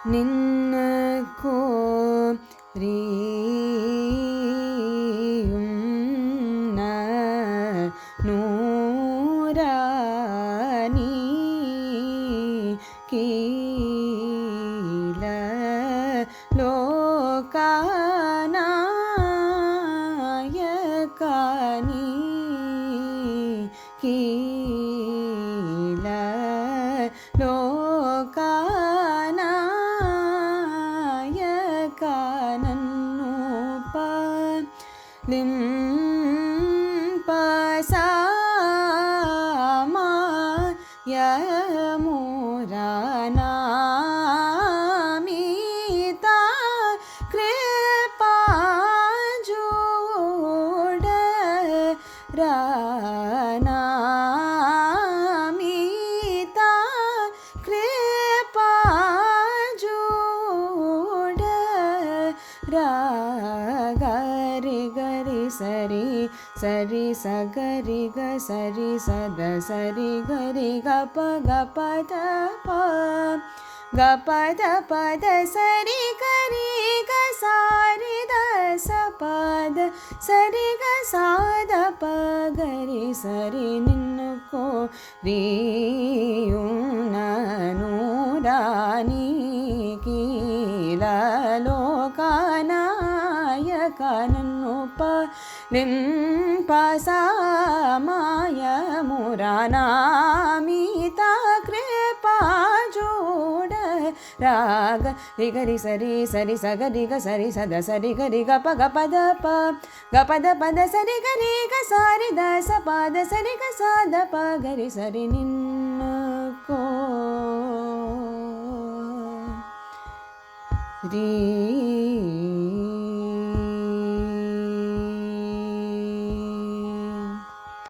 ನಿನ್ನ ಕೋರಿಯುನ್ನ ನೂರಾನಿ ಕೀಲ ಲೋಕನಾಯಕನಿ ಕೀಲ ಲೋಕನಾಯಕನನ್ನು ಯಮುರನಾಮಿತ ಕೃಪಾಜೋಡ ರಾನಾಮಿತ ಕೃಪಾಜೋಡ ಗರಿ ಗರಿ ಸರಿ ಸರಿ ಸ ಗರಿ ಗ ಸರಿ ಸದ ಸರಿ ಗರಿ ಗ ಪ ದ ಪ ಗ ಪದ ಸರಿ ಗರಿ ಗ ಸಾರಿ ದ ಸ ಪದ ಸರಿ ಗ ಸಾದ ಪ ಗರಿ ಸರಿ ನಿನ್ನ ಕೋರಿಯುನ್ನ ರಾಣಿ ಕೀಲ ಲೋಕನಾಯಕನನ್ನು ಲಿಂಪಸಾಮಾಯ ಮುರಾನಾಮಿತ ಕೃಪಾಜೋಡ ರಾಗ ರಿಗರಿ ಸರಿ ಸರಿ ಸಗರಿ ಗ ಸರಿ ಸದ ಸರಿ ಗರಿ ಗ ಪದ ಪದ ಸರಿ ಗರಿ ಗ ಸಾರಿ ದ ಸ ಪದ ಸರಿ ಗ ಸಾದ ಪ ಗರಿ ಸರಿ ನಿನ್ನ ಕೋ